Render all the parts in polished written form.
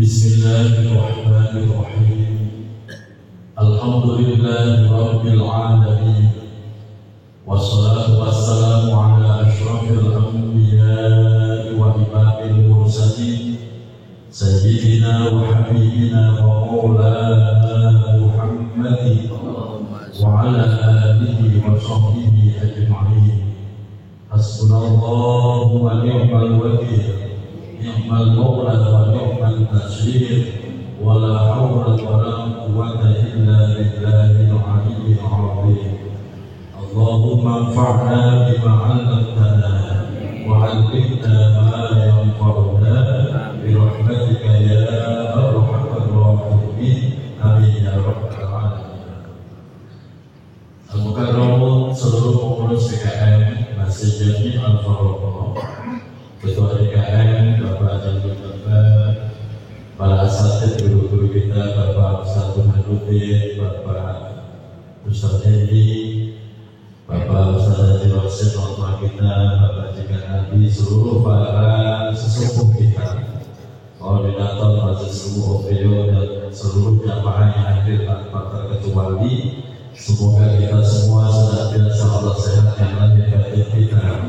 Bismillahirrahmanirrahim. Alhamdulillahirabbil alamin. Wassalatu wassalamu ala asyrafil anbiya'i wa imamil mursalin sayyidina wa habibina wa maulana Muhammadin wa ala alihi wa sahbihi ajma'in. Hasbunallahu wa ni'mal wakil, ni'mal mawla wa ni'mal nasir, wa la hawla wa la quwwata illa billahil aliyyil azim. Allahumma anfa'na bima 'allamtana wa 'allimna ma yanfa'una bi rahmatika ya arhamar rahimin. Amin ya rabbal alamin. Al-Mukarramun seluruh pengurus DKM Masjid Jami Al-Farouk, Ketua DKM Bapak Jambul Bapak, para asatid guru-guru kita, Bapak Ustaz Burhanuddin, Bapak Ustaz Endi, Bapak Ustaz Haji Wasid, orang kita, Bapak Jika Nabi, seluruh para sesepuh kita, koordinator Majelis Umum OPO dan seluruh jamaah yang hadir tanpa terkecuali. Semoga kita semua senantiasa Allah sehatkan lahir batin kita,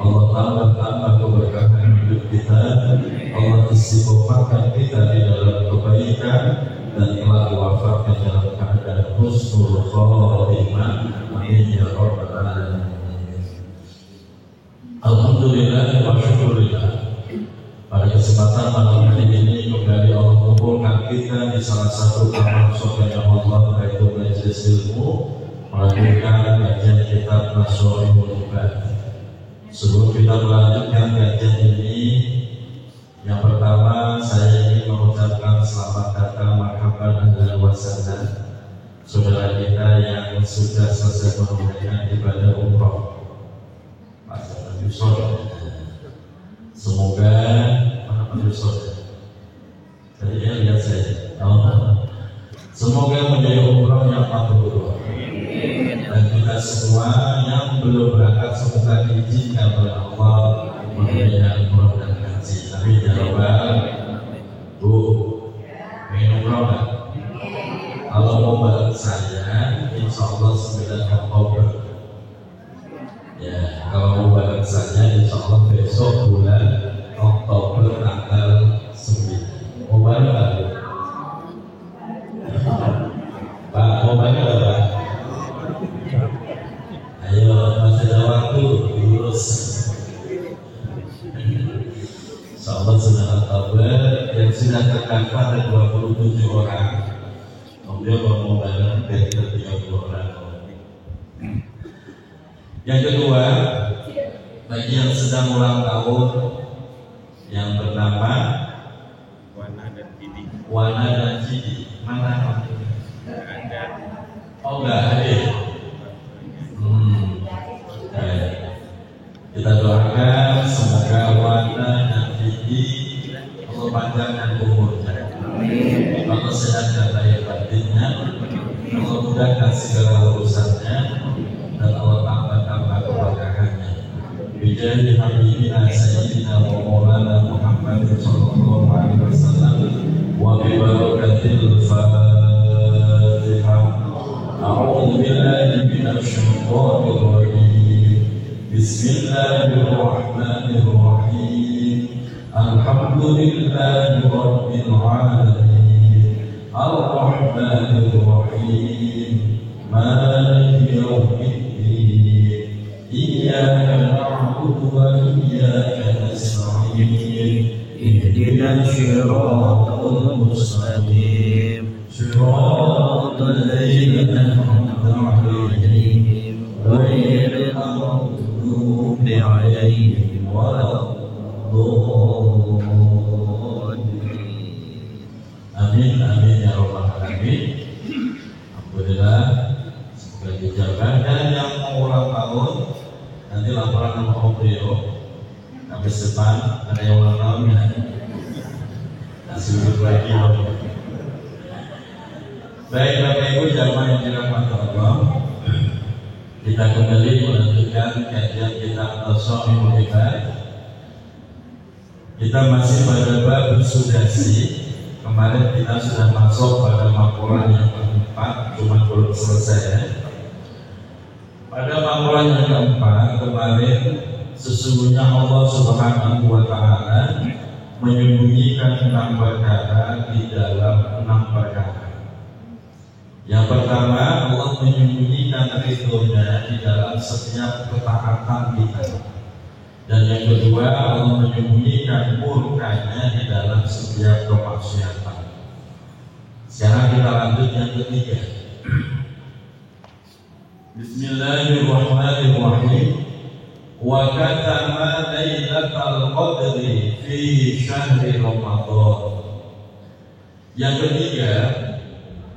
Allah tambah keberkahan hidup kita, Allah istiqomahkan kita di dalam kebaikan dan telah wafatkan dalam keadaan husnul khotimah. Amin ya rabbal alamin. Alhamdulillah wa syukurillah. Pada kesempatan malam hari ini kembali Allah mengumpulkan kita di salah satu amal surganya Allah, yaitu majelis ilmu melanjutkan kajian kitab Nasrul Ibad. Sebelum kita melanjutkan kajian ini, yang pertama saya ingin mengucapkan selamat datang, marhaban ahlan wa sahlan saudara kita yang sudah selesai menunaikan ibadah umroh. Semoga tadinya lihat saya, semoga menjadi umroh yang mabrur, dan kita semua yang belum berangkat semoga diizinkan oleh Allah menunaikan umroh dan haji. Amin ya rabbal. Bu, ingin umroh nggak? Kalau mau bareng saya, insya Allah 9 Oktober. Ya, kalau mau bareng saya, insya Allah besok bulan Oktober tanggal 9. Mau bareng nggak? Pak, mau bareng nggak Pak? Ayo, masih ada waktu, diurus. Insya Allah 9 Oktober yang sudah terdaftar ada 27 orang. Kemudian mau bareng dari 30 orang. Yang kedua, bagi yang sedang ulang tahun yang bernama Wana dan Cidi, mana? Oh enggak hadir. Kita doakan semoga Wana dan Cidi Allah panjangkan umurnya, Allah sehatkan lahir batinnya, Allah mudahkan segala urusannya, dan Allah tambah keberkahannya. Bijahi habibina sayyidina wa maulana Muhammad sallallahu alaihi wasallam wa bi barakatil Fatihah. A'udzu billahi minasy syaithanir rajim. Bismillahirrahmanirrahim. Alhamdulillahi rabbil alamin. Ar-Rahmanir Rahim. Maliki yaumiddin. Iyyaka na'budu wa iyyaka nasta'in. Ihdinas siratal mustaqim. Siratal ladzina an'amta 'alaihim ghairil maghdubi 'alaihim waladdallin. Amin amin ya rabbal alamin. Alhamdulillah, semoga dijabah. Dan yang mau ulang tahun nanti laporan sama Om Rio. Habis depan ada yang ulang tahunnya. Kasih duduk lagi Om. Baik Bapak Ibu jamaah yang dirahmati Allah, kita kembali melanjutkan kajian kitab Nasrul Ibad. Kita masih pada bab sudasi, Kemarin kita sudah masuk pada maqalah yang keempat, cuma belum selesai ya. Pada maqalah yang keempat kemarin, sesungguhnya Allah Subhanahu wa Ta'ala menyembunyikan 6 perkara di dalam 6 perkara. Yang pertama, Allah menyembunyikan ridhonya di dalam setiap ketaatan kita. Dan yang kedua, Allah menyembunyikan murkanya di dalam setiap kemaksiatan. Sekarang kita lanjut yang ketiga. Bismillahirrahmanirrahim. Wa katama lailatal qadri fi syahri Ramadan. Yang ketiga,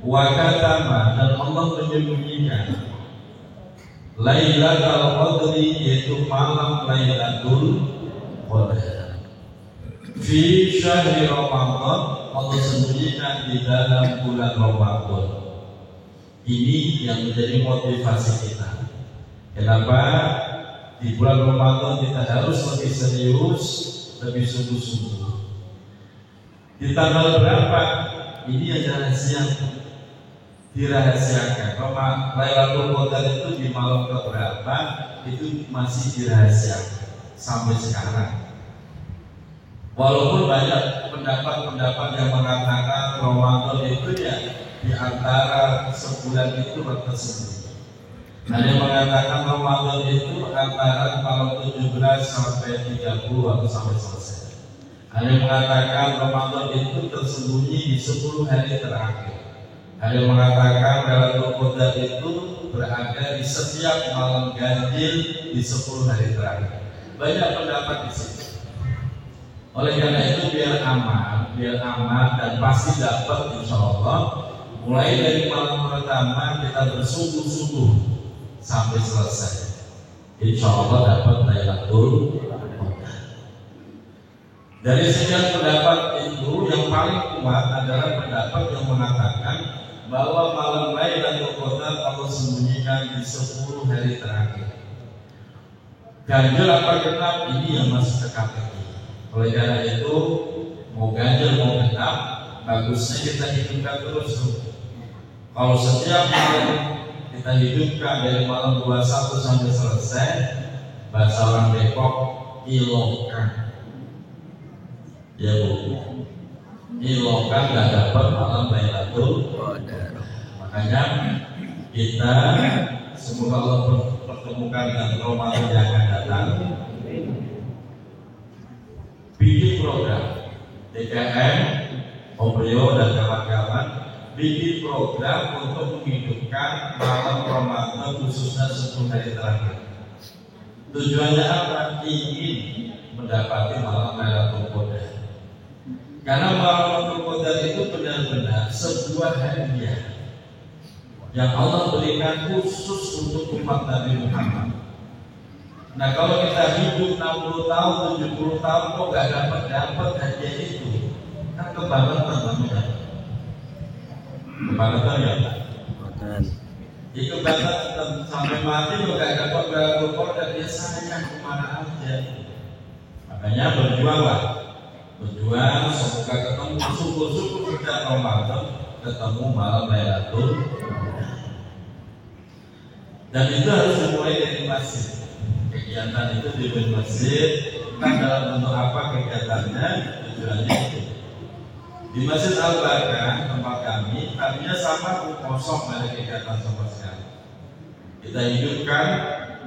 wa katama, dan Allah menyembunyikan Lailatul Qadri, yaitu malam Lailatul Qadar. Fi syahri Ramadan, Allah sembunyikan di dalam bulan Ramadan. Ini yang menjadi motivasi kita. Kenapa di bulan Ramadan kita harus lebih serius, lebih sungguh-sungguh. Di tanggal berapa? Ini yang dirahasiakan. Lailatul Qadar itu di malam keberapa itu masih dirahasiakan sampai sekarang. Walaupun banyak pendapat-pendapat yang mengatakan Ramadan itu ya di antara sebulan itu tersembunyi. Ada yang mengatakan Ramadan itu antara malam 17 sampai 30 atau sampai selesai. Ada yang mengatakan Ramadan itu tersembunyi di 10 hari terakhir. Ada yang mengatakan Lailatul Qadar itu berada di setiap malam ganjil di 10 hari terakhir. Banyak pendapat di situ. Oleh karena itu biar aman dan pasti dapat insya Allah. Mulai dari malam pertama kita bersungguh-sungguh sampai selesai. Insya Allah dapat Lailatul Qadar. Dari sekian pendapat itu yang paling kuat adalah pendapat yang mengatakan bahwa malam Lailatul Qadar Allah sembunyikan di 10 hari terakhir. Ganjil apa genap, ini yang masih teka-teki. Oleh karena itu, mau ganjil mau genap, bagusnya kita hidupkan terus. Kalau setiap malam kita hidupkan dari malam 21 sampai selesai, bahasa orang Depok, ilokan. Ya Bu, ilokan gak dapat malam Lailatul Qadar. Makanya kita semoga Allah pertemukan dengan Ramadan yang akan datang. Bikin program DKM, Obrio dan kawan-kawan bikin program untuk menghidupkan malam Ramadan khususnya 10 hari terakhir. Tujuannya apa? Ingin mendapati malam Lailatul Qadar. Karena malam Lailatul Qadar itu benar-benar sebuah hadiah yang Allah berikan khusus untuk umat Nabi Muhammad. Nah kalau kita hidup 60 tahun, 70 tahun kok gak dapat hadiah itu, kan kebangetan namanya. Kebangetan ya Pak? Itu kebangetan sampai mati kok gak dapat Lailatul Qadar, dia sayang kemana aja. Makanya berjuanglah. Berjuang, semoga ketemu syukur-syukur setiap Ramadan ketemu malam Lailatul Qadar. Dan itu harus dimulai dari masjid. Kegiatan itu di masjid, kan dalam bentuk apa kegiatannya, tujuannya itu. Di Masjid Al-Barkah tempat kami, tadinya sama kosong, ada kegiatan sama sekali. Kita hidupkan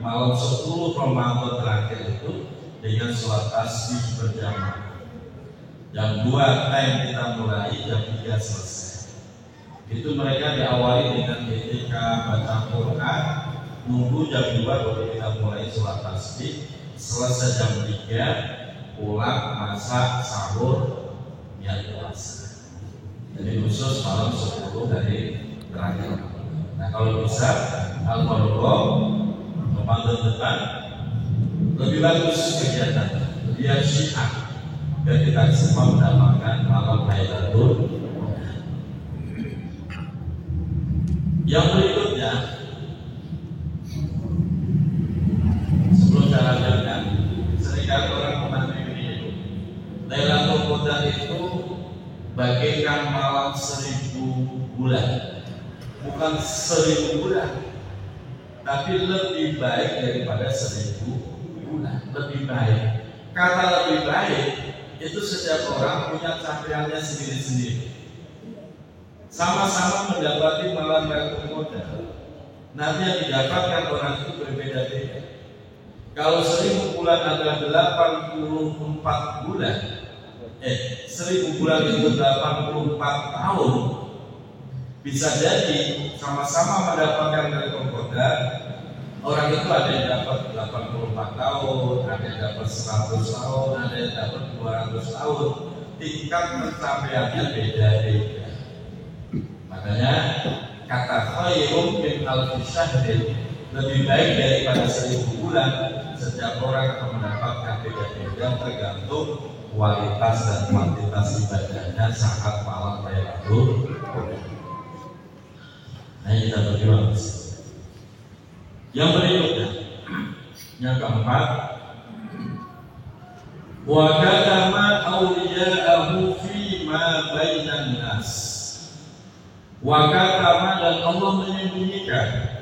malam 10 Ramadan terakhir itu dengan sholat tasbih berjamaah. Jam 2 time kita mulai, jam 3 selesai. Itu mereka diawali dengan ketika baca Quran, nunggu jam 2 baru kita mulai sholat tasbih. Selesai jam 3 pulang, masak, sahur, niat puasa. Jadi khusus malam 10 hari terakhir. Nah kalau bisa Al-Marqoh Ramadan depan lebih bagus kegiatan, biar syiah, dan kita semua mendapatkan malam Lailatul Qadar. Yang berikutnya, sebelum saya lanjutkan, seringkali orang memahami ini, Lailatul Qadar itu bagaikan malam 1000 bulan. Bukan 1000 bulan, tapi lebih baik daripada 1000 bulan. Lebih baik. Kata lebih baik itu setiap orang punya capaiannya sendiri-sendiri. Sama-sama mendapati malam Lailatul Qadar. Nanti yang didapatkan orang itu berbeda-beda. Kalau 1000 bulan adalah 84 bulan, 1000 bulan itu 84 tahun, bisa jadi sama-sama mendapatkan Lailatul Qadar. Orang itu ada yang dapat 84 tahun, ada yang dapat 100 tahun, ada yang dapat 200 tahun. Tingkat pencapaiannya beda-beda. Makanya kata khairum min alfi syahrin, lebih baik daripada 1000 bulan. Setiap orang akan mendapatkan beda-beda tergantung kualitas dan kuantitas ibadahnya saat malam Lailatul Qadar. Nah, kita berjuang. Yang berikutnya, yang keempat, wa katama awliya'ahu fi ma bainan nas. Wa katama, dan Allah menyembunyikan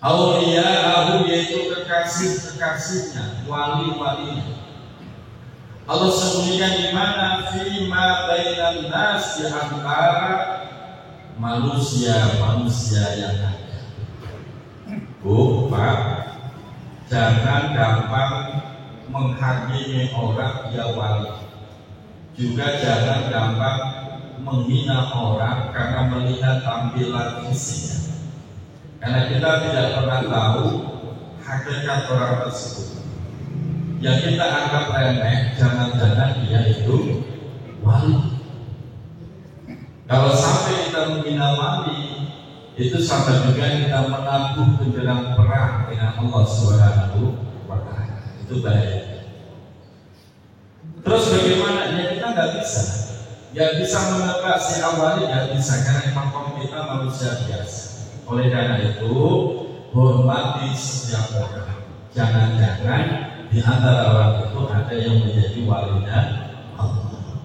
awliya'ahu, yaitu kekasih-kekasihnya, wali-walinya. Allah sembunyikan di mana? Fi ma bainan nas, di antara manusia-manusia yang ada. Pak, jangan gampang menghakimi orang dia wali. Juga jangan gampang menghina orang karena melihat tampilan fisiknya. Karena kita tidak pernah tahu hakikat orang tersebut. Yang kita anggap remeh, jangan-jangan dia itu wali. Kalau sampai kita menghina wali, itu sama juga kita menabuh menjelang perang dengan Allah Subhanahu wa Ta'ala. Itu bahaya. Terus bagaimana? Ya kita nggak bisa. Yang bisa menebak si awalnya nggak bisa, karena memang kita manusia biasa. Oleh karena itu, hormati setiap orang. Jangan-jangan di antara orang itu ada yang menjadi walinya Allah.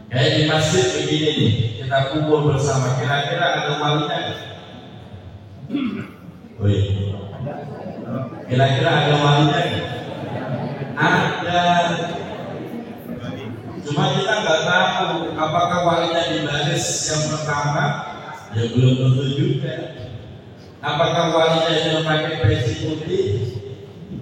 Kayak di masjid begini nih, kita kumpul bersama. Kira-kira ada walinya? Kira-kira ada walinya? Ada. Cuma kita nggak tahu apakah walinya di baris yang pertama, ya belum tentu juga. Apakah walinya yang pakai peci putih,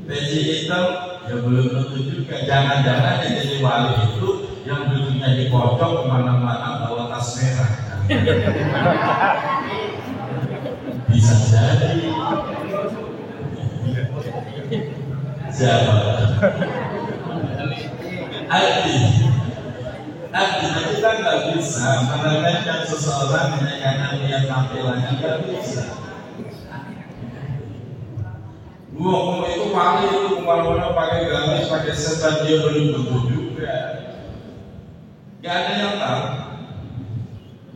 peci hitam, ya belum tentu juga. Jangan-jangan yang jadi wali itu yang duduknya di pojok kemana-mana bawa tas merah. Bisa jadi. Siapa? Artinya kita nggak bisa meremehkan seseorang hanya karena lihat tampilannya, nggak bisa. Gua itu wali itu kemana-mana pakai gamis, pakai setan, dia belum tentu juga. Gak ada yang tahu.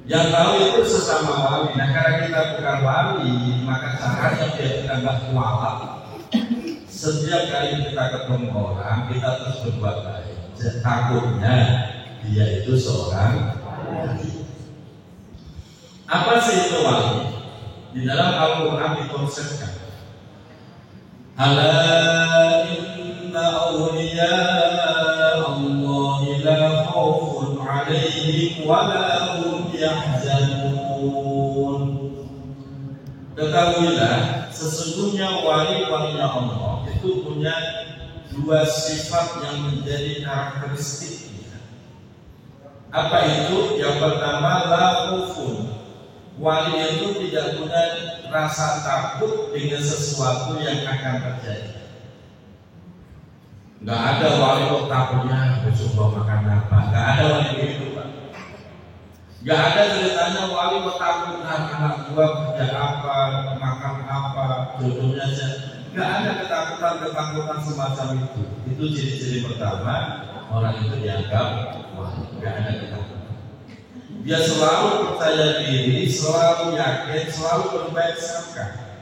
Yang tahu itu sesama wali. Nah, karena kita bukan wali, maka caranya biar kita nggak kualat. Setiap kali kita ketemu orang, kita terus berbuat baik. Takutnya dia itu seorang wali. Apa sih itu wali? Di dalam Al-Quran dikonsepkan, ala inna awliya Allahi la khawfun alaihim wa la hum yahzanun. Ketahuilah, sesungguhnya wali-walinya Allah itu punya dua sifat yang menjadi karakteristiknya. Apa itu? Yang pertama, la khawfun. Wali itu tidak punya rasa takut dengan sesuatu yang akan terjadi. Nggak ada wali kok takutnya besok mau makan apa. Nggak ada wali begitu, Pak. Nggak ada ceritanya wali kok takut anak gua kerja apa, makan apa, jodohnya aja. Nggak ada ketakutan semacam itu. Itu ciri-ciri pertama orang itu dianggap wali. Nggak ada ketakutan. Dia selalu percaya diri, selalu yakin, selalu berbaik sangka.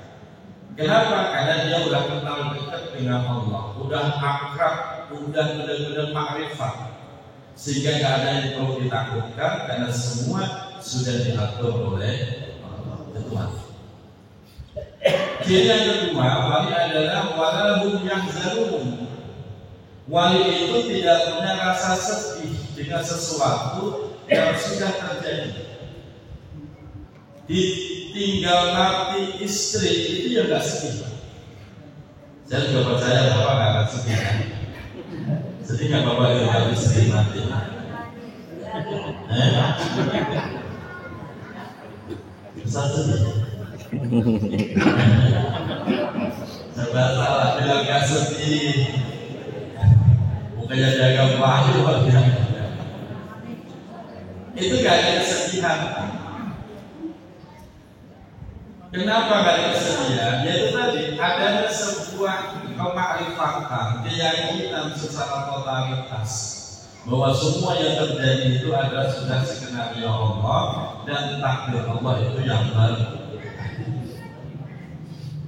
Kenapa? Karena dia udah kenal dekat dengan Allah, udah akrab, udah benar-benar makrifat. sehingga nggak ada yang perlu ditakutkan karena semua sudah diatur oleh Tuhan. Jadi yang kedua, wali adalah walahum yahzanun. Wali itu tidak punya rasa sedih dengan sesuatu yang sudah terjadi. Ditinggal mati istri itu ya nggak sedih. Saya juga percaya Bapak nggak akan sedih kan? Sedih nggak Bapak tinggal istri mati? Bisa sedih. Serba salah bilang nggak sedih. Bukannya jaga wahyu itu gak ada kesedihan. Kenapa gak ada kesedihan? Yaitu tadi adanya sebuah kemakrifatan, keyakinan secara totalitas bahwa semua yang terjadi itu adalah sudah skenario Allah dan takdir Allah itu yang baru.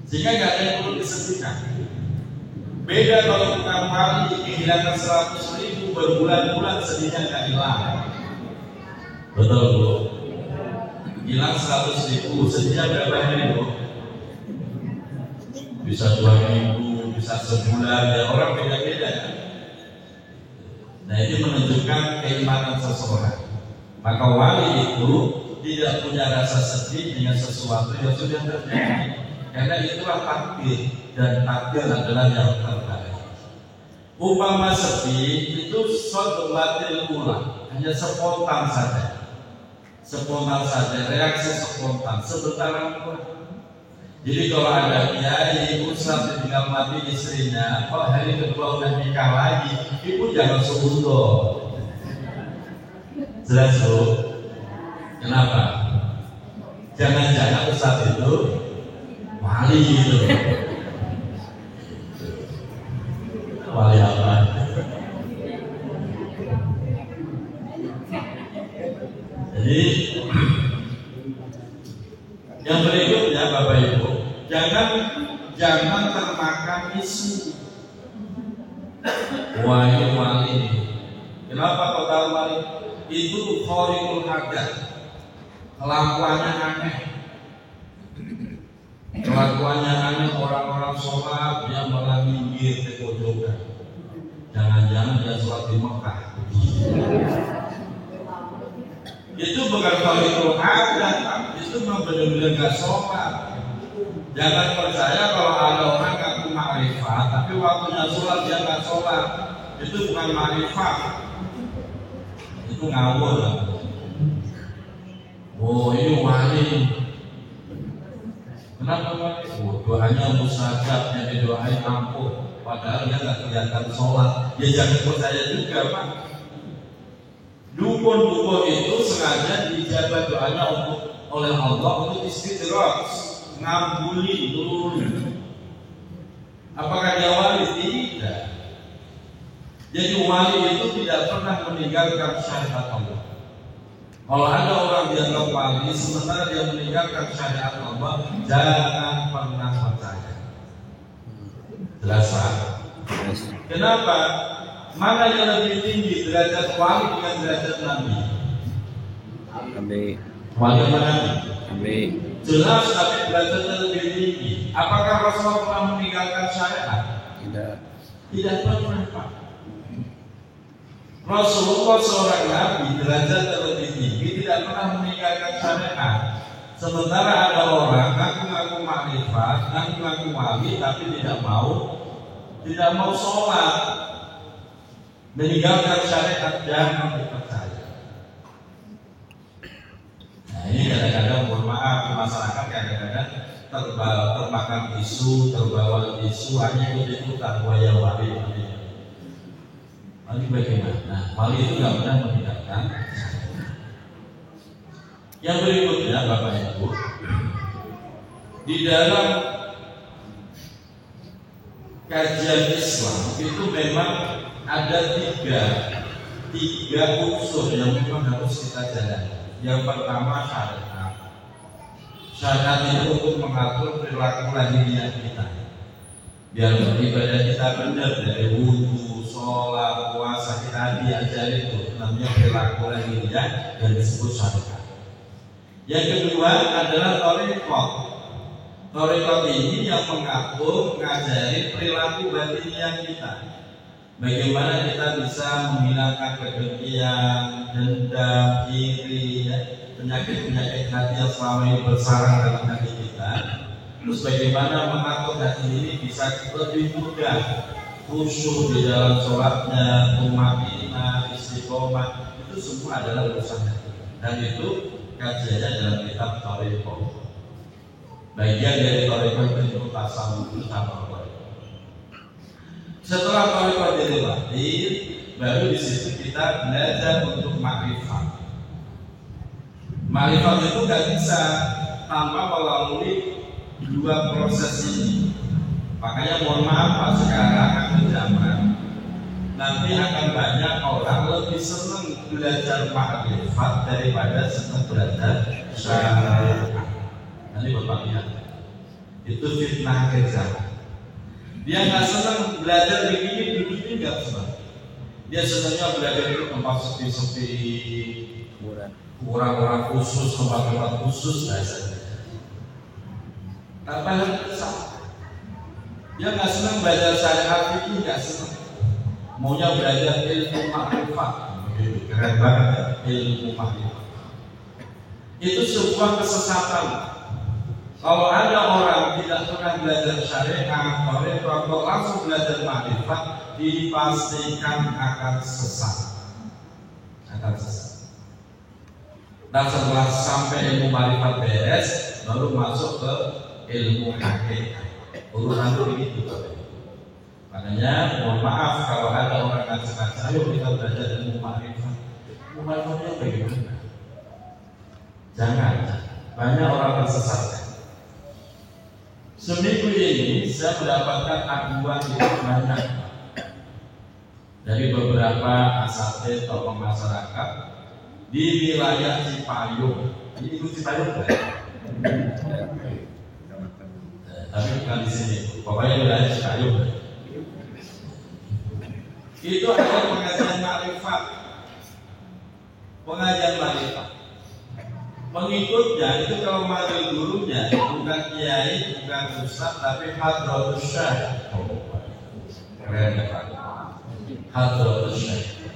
Sehingga gak ada yang perlu disedihkan. Beda kalau kita mati kehilangan 100.000 berbulan-bulan sedihnya gak hilang. Betul Bu. Hilang 100.000 sedihnya berapa hari Bu? Bisa 2 minggu, bisa sebulan, ya orang beda-beda. Nah ini menunjukkan keimanan seseorang. Maka wali itu tidak punya rasa sedih dengan sesuatu yang sudah terjadi, karena itulah takdir dan takdir adalah yang terbaik. Umpama sedih itu suatu batil ulang, hanya spontan saja. Spontan saja, reaksi spontan, sebentar pulang. Jadi kalau ada kiai ustaz tinggal mati istrinya, kalau hari kedua udah nikah lagi, ibu jangan seutuh. Jelas Bu? Kenapa? Jangan-jangan ustaz itu wali gitu. Wali apa? Jadi yang berikutnya Bapak Ibu, jangan termakan isu wali. Kenapa kau tahu wali? Itu khariqul hadat, kelakuannya aneh. Kelakuannya aneh, orang-orang sholat dia malah minggir ke pojokan. Jangan-jangan dia sholat di Mekah. Itu bukan khariqul hadat, itu memang benar-benar gak sholat. Jangan percaya kalau ada orang ngaku makrifat, tapi waktunya sholat dia gak sholat. Itu bukan makrifat, itu ngawur. Oh ini wali. Kenapa wali? Oh doanya mustajab, yang didoain ampuh. Padahal dia gak kelihatan sholat. Ya jangan percaya juga Pak. Dukun-dukun itu sengaja dijabat doanya oleh Allah untuk istidraj, ngabuli dulu. Apakah dia wali? Tidak. Jadi wali itu tidak pernah meninggalkan syariat Allah. Kalau ada orang dianggap wali sementara dia meninggalkan syariat Allah, jangan pernah percaya. Jelas Pak? Kenapa? Mana yang lebih tinggi derajat wali dengan derajat nabi? Amin. Wali mana? Amin. Jelas tapi derajatnya lebih tinggi. Apakah Rasulullah pernah meninggalkan syariat? Tidak. Tidak pernah Pak. Rasulullah seorang nabi derajat lebih tinggi tidak pernah meninggalkan syariat. Sementara ada orang ngaku-ngaku makrifat, ngaku-ngaku wali tapi tidak mau sholat, meninggalkan syariat, jangan dipercaya. Nah ini kadang-kadang mohon maaf di masyarakat kadang-kadang termakan isu, terbawa isu hanya ikut-ikutan waya wali. Wali bagaimana? Nah wali itu nggak pernah meninggalkan. Yang berikutnya Bapak Ibu, di dalam kajian Islam itu memang ada tiga unsur yang memang harus kita jalani. Yang pertama syariat itu untuk mengatur perilaku lahiriah kita. biar ibadah kita benar, dari wudhu, sholat, puasa kita diajari itu namanya perilaku lagi ya, dan disebut syariat. Yang kedua adalah thariqah. Thariqah ini yang mengatur, mengajari perilaku batiniah kita. Bagaimana kita bisa menghilangkan kedengkian, dendam, iri, ya, penyakit-penyakit hati yang selama ini bersarang dalam hati kita. Terus bagaimana mengatur hati ini bisa lebih mudah, khusyuk di dalam sholatnya, tumakinah, istiqomah, itu semua adalah urusan hati. Dan itu kajiannya dalam kitab Thariqah. Bagian dari Thariqah itu tasawuf sama Thariqah. Setelah Thariqah dilewati, baru di situ kita belajar untuk makrifat. Makrifat itu gak bisa tanpa melalui dua proses ini. Makanya mohon maaf Pak, sekarang akan zaman nanti akan banyak orang lebih senang belajar makrifat daripada senang belajar syariat. Nanti Bapak lihat, itu fitnah akhir zaman. Dia nggak senang belajar begini, duduknya nggak senang. Dia senangnya belajar itu tempat sepi-sepi, orang-orang khusus, tempat-tempat khusus biasanya. Tanpa hal besar. Dia nggak senang belajar syariat itu, nggak senang. Maunya belajar ilmu makrifat. Keren banget, ilmu makrifat. Itu sebuah kesesatan. Kalau ada orang tidak pernah belajar syariat, atau langsung belajar makrifat, dipastikan akan sesat. Akan sesat. Dan setelah sampai ilmu makrifat beres, baru masuk ke ilmu hakikat. Urutan itu begitu. Makanya mohon maaf kalau ada orang ngajak-ngajak, ayo kita belajar ilmu makrifat. Ilmu makrifatnya bagaimana? Jangan. Banyak orang tersesat. Seminggu ini saya mendapatkan aduan itu banyak dari beberapa asatidz tokoh masyarakat di wilayah Cipayung. Ini ikut Cipayung kan? Tapi bukan di sini. Pokoknya wilayah Cipayung. Itu adalah pengajian makrifat. Pengajian makrifat. Pengikutnya itu kalau manggil gurunya bukan kiai, bukan ustaz, tapi hadratus syekh. Keren kan? Hadratus syekh.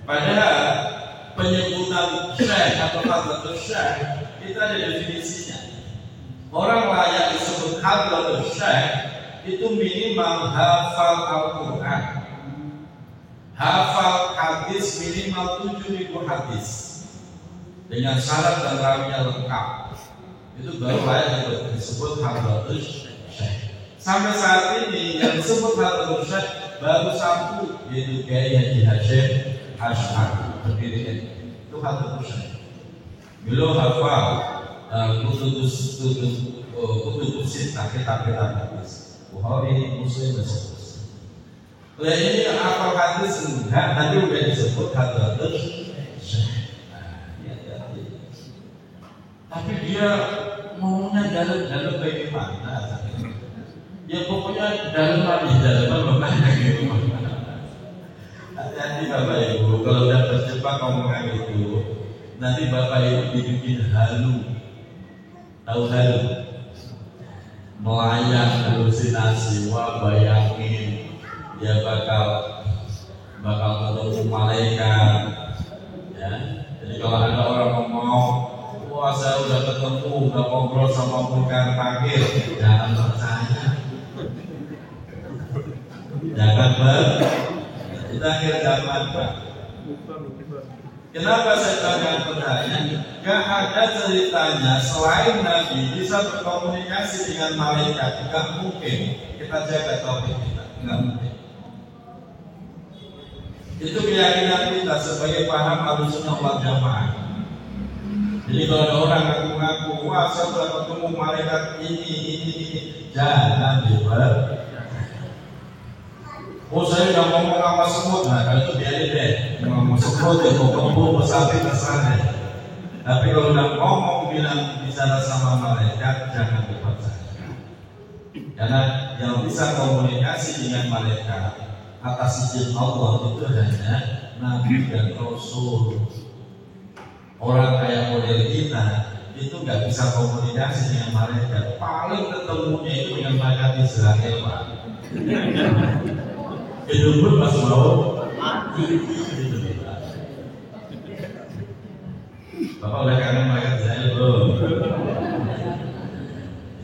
Padahal penyebutan syekh atau hadratus syekh itu ada definisinya. Orang layak disebut hadratus syekh itu minimal hafal Al-Quran, hafal hadis minimal 7.000 hadis dengan syarat dan rawnya lengkap. Itu baru layak disebut hadratus syekh. Sampai saat ini yang disebut hadratus syekh baru satu, yaitu Kiai Haji Hasyim Asy'ari berdiri. Itu hadratus syekh. Beliau hafal kutubus sittah, kitab-kitab hadis Bukhari, Muslim, dan seterusnya. Oleh ini apa hadis enggak, tadi udah disebut hadratus syekh. Tapi dia ngomongnya dalam bagaimana? Ya pokoknya dalam bagaimana gitu. Hati-hati Bapak Ibu, kalau udah terjebak omongan itu, nanti Bapak Ibu dibikin halu. Tahu halu? Melayang, halusinasi, wah bayangin dia bakal ketemu malaikat, ya. Jadi kalau ada orang ngomong, wah saya udah ketemu, udah ngobrol sama munkar nakir, jangan percaya, jangan itu akhir zaman Pak. Kenapa saya jangan percaya? Gak ada ceritanya selain Nabi bisa berkomunikasi dengan malaikat. Gak mungkin. Kita jaga tauhid kita. Gak mungkin. Itu keyakinan kita sebagai paham Ahlussunnah wal Jamaah. Jadi kalau ada orang ngaku-ngaku, wah saya sudah ketemu malaikat ini, jangan dipercaya. Oh saya udah ngomong sama semut, nah kalau itu biarin deh. Ngomong semut ya ngomong sapi terserah. Tapi kalau udah ngomong bilang bicara sama malaikat, jangan dipercaya. Karena yang bisa komunikasi dengan malaikat atas izin Allah itu hanya Nabi dan Rasul. Orang kayak model kita itu nggak bisa komunikasi dengan malaikat. Paling ketemunya itu dengan malaikat Israel, Pak. Itu pun pas mau itu kita. Bapak udah kangen malaikat Israel belum?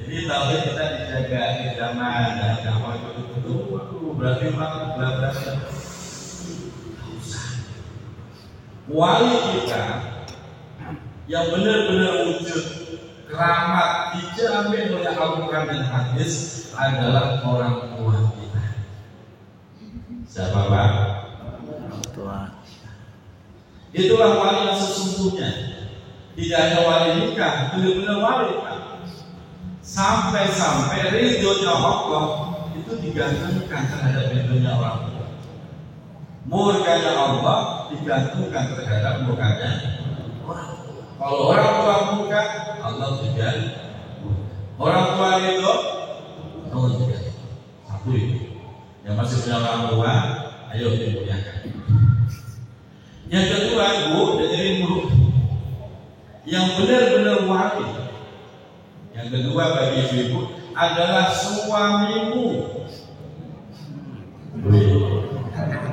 Jadi tapi kita dijaga di zaman dan kamu itu berarti berarti wali kita yang benar-benar wujud keramat dijamin oleh Al-Quran dan hadis adalah orang tua kita. Siapa Pak? Orang tua. Itulah wali yang sesungguhnya. Tidak hanya wali nikah, benar-benar wali Pak. Sampai-sampai ridhonya Allah itu digantungkan terhadap ridhonya orang tua. Murkanya Allah digantungkan terhadap murkanya orang tua. Kalau orang tua murka, Allah juga. Orang tua ridho, Allah juga. Satu itu. Yang masih punya orang tua, ayo dimuliakan. Yang kedua, Bu, jadi buruk. Yang benar-benar wali. Yang kedua bagi ibu adalah suamimu.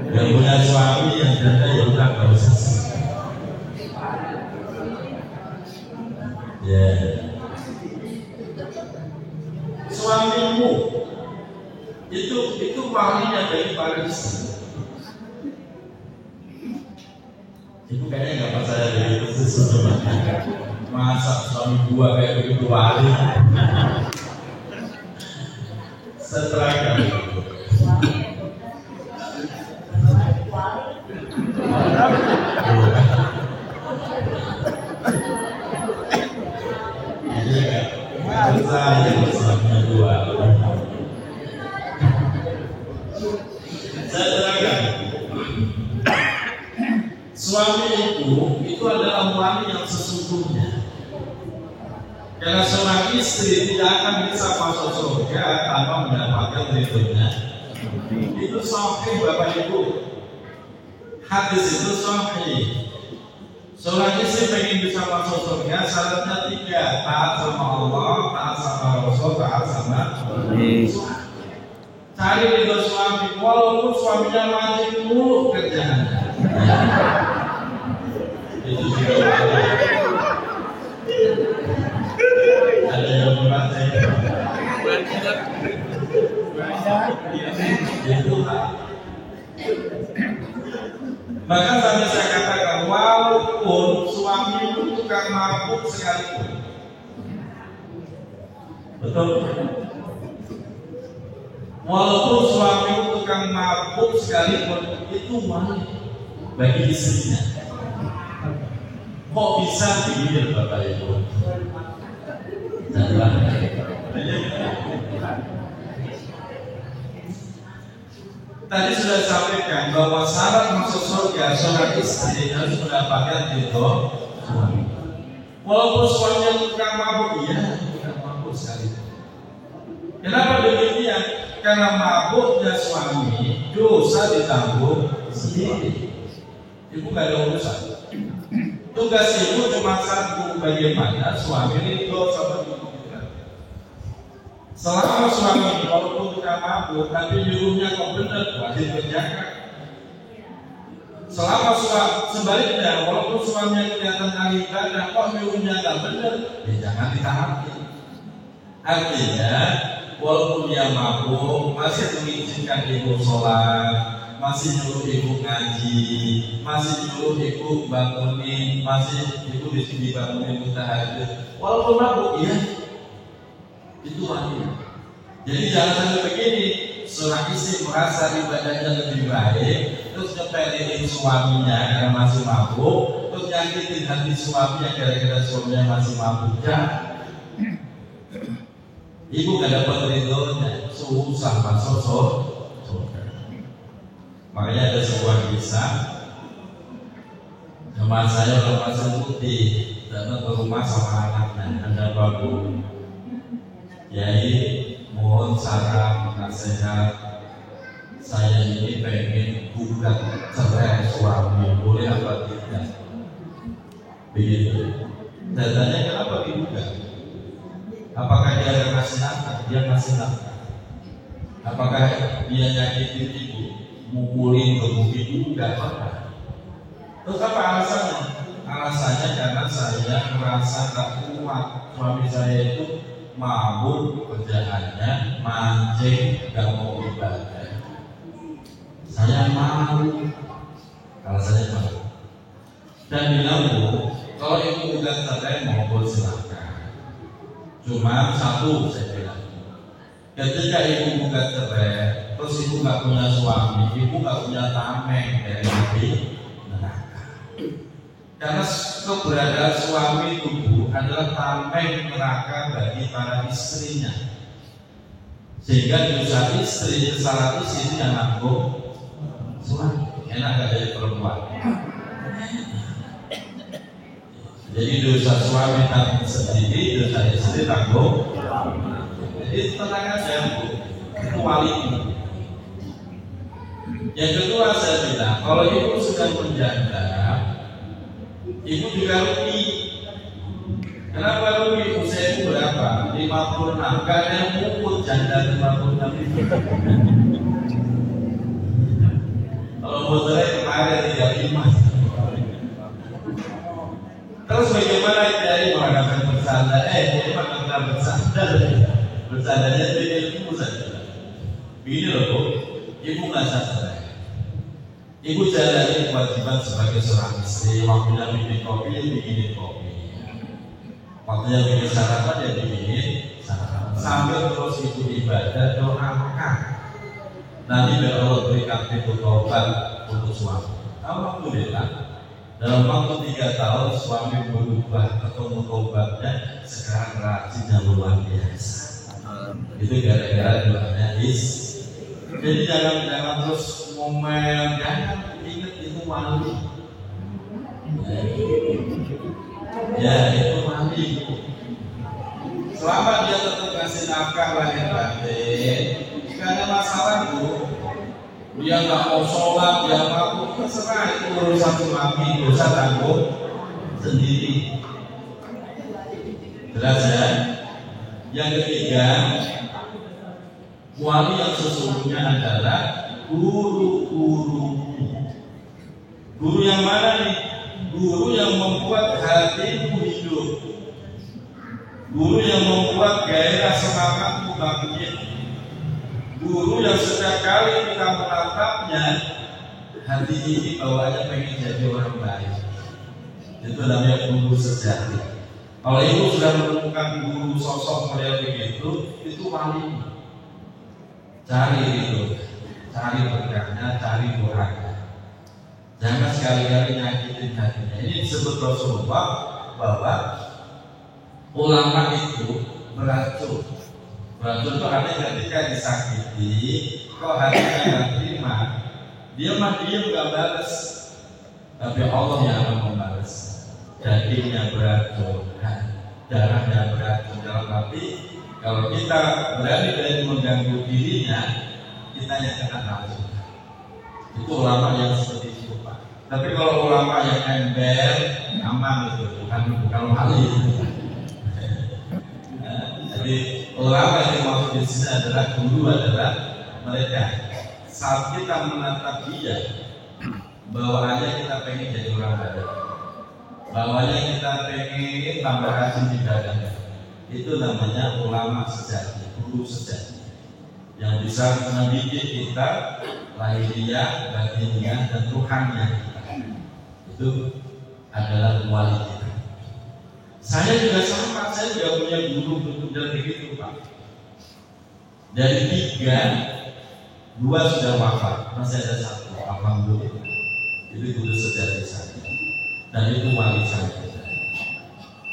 Yang punya suami yang janda ya udah nggak usah. Ya. Suamimu itu walinya dari para istri. Ibu kayaknya nggak percaya dari itu sesuatu. Masa suami gua kayak begitu wali. Seteragam itu. Ini saya suaminya gua. Seteragam. Suami itu adalah wali yang sesungguhnya. Karena seorang istri tidak akan bisa masuk surga tanpa mendapatkan ridhonya. Itu sahih Bapak Ibu. Hadis itu sahih. Seorang istri ingin bisa masuk surga syaratnya 3: taat sama Allah, taat sama Rasul, taat sama suami. Cari ridho suami, walaupun suaminya wajib mulu kerjaannya. Itu juga ada yang membaca itu. Maka tadi saya katakan walaupun suami itu tukang mabuk sekalipun, betul. Walaupun suami itu tukang mabuk sekalipun, itu wali bagi istrinya. Kok bisa begini Bapak Ibu? Tadi sudah sampaikan bahwa syarat masuk surga seorang istri harus mendapatkan ridho suami. Walaupun suaminya tukang mabuk, iya, tukang mabuk sekali. Kenapa demikian? Karena mabuknya suami dosa ditanggung sendiri. Ibu gak ada urusan. Tugas ibu cuma satu, bagaimana suami ridho sama ibu kita. Selama suami walaupun tukang mabuk, tapi nyuruhnya kok benar, wajib kerjakan. Selama sebaliknya, walaupun suaminya kelihatan ahli ibadah, kok nyuruhnya nggak benar, ya jangan ditaati. Artinya, walaupun dia mabuk, masih mengizinkan ibu sholat, masih nyuruh ibu ngaji, masih nyuruh ibu bangunin, masih ibu di sini bangunin tahajud. Walaupun mabuk, iya, itu wanita. Jadi jangan sampai begini, seorang istri merasa ibadahnya lebih baik, terus nyepelin suaminya karena masih mabuk, terus nyakitin hati suaminya gara-gara suaminya masih mabuk. Jangan. Ibu gak dapat ridhonya, susah masuk surga. Makanya ada sebuah kisah. Teman saya orang pasang putih datang ke rumah sama anaknya, ada babu. Yai mohon saran nasihat. Saya ini pengen gugat cerai suami, boleh apa tidak? Begitu. Dan tanya kenapa digugat? Apakah dia akan kasih nafkah? Dia kasih nafkah. Apakah dia nyakitin ibu, mukulin, gebukin? Enggak apa-apa. Terus apa alasannya? Alasannya karena saya merasa tak kuat. Suami saya itu mabuk, kerjaannya mancing, gak mau ibadah. Saya malu. Alasannya malu. Dan bilang, Bu, kalau ibu gugat cerai mohon silakan. Cuma satu saya bilang, ketika ibu gugat cerai, terus ibu nggak punya suami, ibu nggak punya tameng dari api neraka. Karena keberadaan suami itu adalah tameng neraka bagi para istrinya. Sehingga dosa istri, kesalahan istri yang nanggung suami. Enak gak dari perempuan? Jadi dosa suami tanggung sendiri, dosa istri tanggung. Jadi tenang aja, Bu. Itu wali. Yang kedua saya bilang, kalau ibu sudah menjanda, ibu juga rugi. Kenapa rugi? Usia ibu berapa? 56. Gak ada yang mukul janda 56 itu. Kalau mau cerai kemarin 35. Terus bagaimana dari mengadakan bersandar? Bagaimana bersandar? Bersandarnya itu ilmu saja. Begini loh, Bu. Ibu nggak sadar. Ibu jalani kewajiban sebagai seorang istri. Waktunya bikin kopi, bikinin kopi. Waktunya bikin sarapan, ya bikinin sarapan. Sambil terus ibu ibadah, doakan. Nanti biar Allah berikan pintu taubat untuk suami. Alhamdulillah. Dalam waktu 3 tahun suami berubah, ketemu taubatnya, sekarang rajinnya luar biasa. Itu gara-gara doanya Jadi jangan terus ngomel, jangan ingat itu wali. Ya itu wali. Selama dia tetap kasih nafkah lahir batin, gak ada masalah itu. Dia nggak mau sholat, dia mau terserah, itu urusan suami, dosa tanggung sendiri. Jelas ya? Yang ketiga, wali yang sesungguhnya adalah guru-guru. Guru yang mana nih? Guru yang membuat hatimu hidup. Guru yang membuat gairah semangatmu bangkit. Guru yang setiap kali kita menatapnya, hati ini bawaannya pengen jadi orang baik. Itu namanya guru sejati. Kalau ibu sudah menemukan guru sosok model begitu, itu wali. Cari itu, cari berkahnya, cari doanya. Jangan sekali-kali nyakitin hatinya. Ini disebut Rasulullah bahwa ulama itu beracun. Beracun itu artinya ketika disakiti, kok hatinya nggak terima, dia mah diam nggak balas, tapi Allah yang akan membalas. Dagingnya beracun, darahnya beracun. Dalam arti kalau kita berani dari mengganggu dirinya, kita yang kena nafsu. Itu ulama yang seperti itu, Pak. Tapi kalau ulama yang ember, aman itu, bukan wali. Jadi ulama yang dimaksud di sini adalah guru, adalah mereka. Saat kita menatap dia, bawaannya kita pengen jadi orang baik. Bawaannya kita pengen tambah rajin ibadah. Itu namanya ulama sejati, guru sejati, yang bisa mendidik kita lahiriah, batiniah, dan Tuhannya kita. Itu adalah wali kita. Saya juga sama, saya juga punya guru betul begitu, Pak. Dari 3, 2 sudah wafat, masih ada 1. Alhamdulillah. Itu guru sejati saya, dan itu wali saya.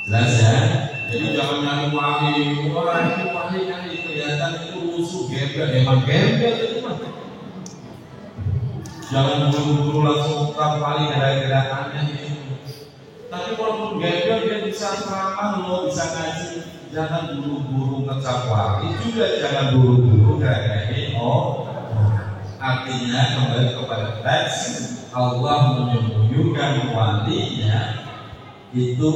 Jelas ya? Jadi jangan nyari wali, wah itu wali kan kelihatan itu musuh gembel, emang gembel itu mah. Jangan buru-buru langsung tetap wali gara-gara aneh itu. Tapi walaupun gembel dia bisa ceramah loh, bisa ngaji. jangan buru-buru ngecap wali, juga jangan buru-buru ngeragain artinya kembali kepada teks, Allah menyembunyikan walinya itu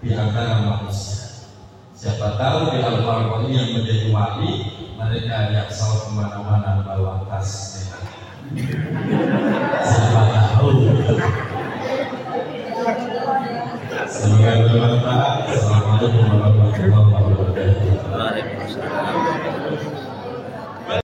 di antara manusia. Siapa tahu di antara wali yang menjadi wali, mereka yang selalu kemana-mana bawa tas merah. Siapa tahu. Semoga bermanfaat. Assalamualaikum warahmatullahi wabarakatuh.